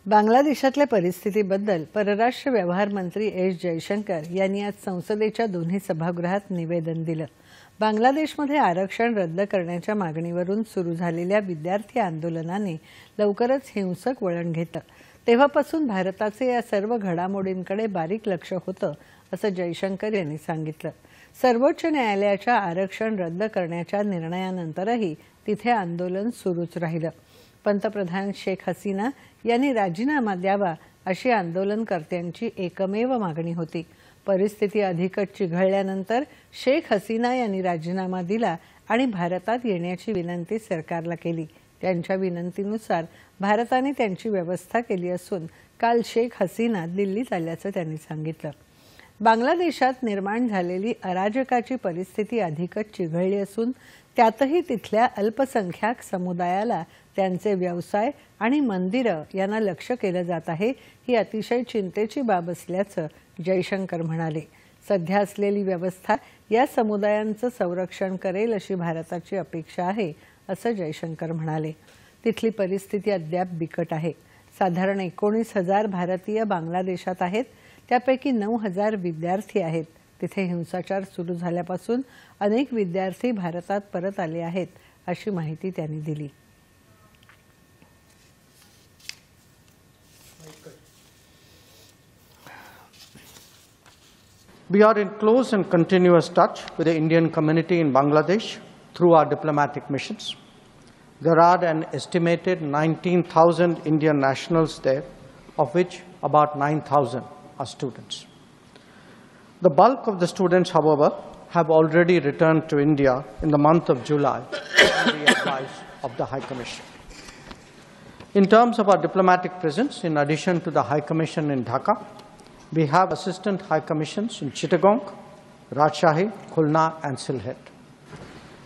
बांगलादेशातल्या परिस्थितीबद्दल परराष्ट्र व्यवहार मंत्री एस जयशंकर यांनी आज संसदेच्या दोन्ही सभागृहात निवेदन दिलं। बांगलादेशमध्ये आरक्षण रद्द करण्याच्या मागणीवरून सुरू झालेल्या विद्यार्थी आंदोलनाने लवकरच हिंसक वळण घेतलं। तेव्हापासून भारताचे या सर्व घडामोडींकडे बारीक लक्ष होतं, असं जयशंकर यांनी सांगितलं। सर्वोच्च न्यायालयाच्या आरक्षण रद्द करण्याच्या निर्णयानंतरही तिथे आंदोलन सुरूच राहिलं। पंतप्रधान शेख हसीना यांनी राजीनामा द्यावा अशी आंदोलनकर्त्यांची एकमेव मागणी होती। परिस्थिती अधिकच चिघळल्यानंतर शेख हसीना यांनी राजीनामा दिला आणि भारतात येण्याची विनंती सरकारला केली। त्यांच्या विनंतीनुसार भारताने त्यांची व्यवस्था केली असून काल शेख हसीना दिल्लीत आल्याचं त्यांनी सांगितलं। बांगलादेशात निर्माण झालेली अराजकाची परिस्थिती अधिकच चिघळली असून त्यातही तिथल्या अल्पसंख्याक समुदायाला त्यांचे व्यवसाय आणि मंदिरं यांना लक्ष केलं जात आहे, ही अतिशय चिंतेची बाब असल्याचं जयशंकर म्हणाले। सध्या असलेली व्यवस्था या समुदायांचं संरक्षण करेल अशी भारताची अपेक्षा आहे, असं जयशंकर म्हणाले। तिथली परिस्थिती अद्याप बिकट आहे। साधारण 19,000 भारतीय बांगलादेशात आहेत, त्यापैकी 9,000 विद्यार्थी आहेत। तिथे हिंसाचार सुरू झाल्यापासून अनेक विद्यार्थी भारतात परत आले आहेत, अशी माहिती त्यांनी दिली। We are in close and continuous touch with the Indian community in Bangladesh through our diplomatic missions. There are an estimated 19,000 Indian nationals there, of which about 9,000 are students. The bulk of the students, however, have already returned to India in the month of July on the advice of the High Commission. In terms of our diplomatic presence, in addition to the High Commission in Dhaka, we have assistant High Commissions in Chittagong, Rajshahi, Khulna and Sylhet.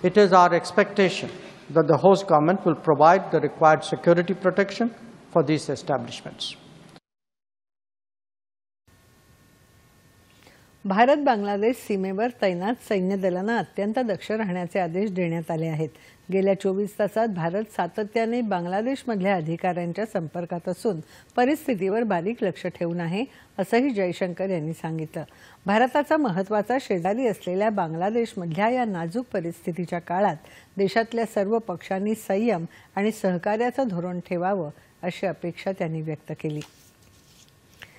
It is our expectation that the host government will provide the required security protection for these establishments. Bharat Bangladesh सीमेवर तैनात सैन्य दलांना अत्यंत दक्ष राहण्याचे आदेश देण्यात आले आहेत। गेल्या 24 तासात भारत सातत्याने बांगलादेशमधल्या अधिकाऱ्यांच्या संपर्कात असून परिस्थितीवर बारीक लक्ष ठेवून आहे, असंही जयशंकर यांनी सांगितलं। भारताचा महत्त्वाचा शेजारी असलेल्या बांगलादेशमधल्या या नाजूक परिस्थितीच्या काळात देशातल्या सर्व पक्षांनी संयम आणि सहकार्याचं धोरण ठेवावं, अशी अपेक्षा त्यांनी व्यक्त केली।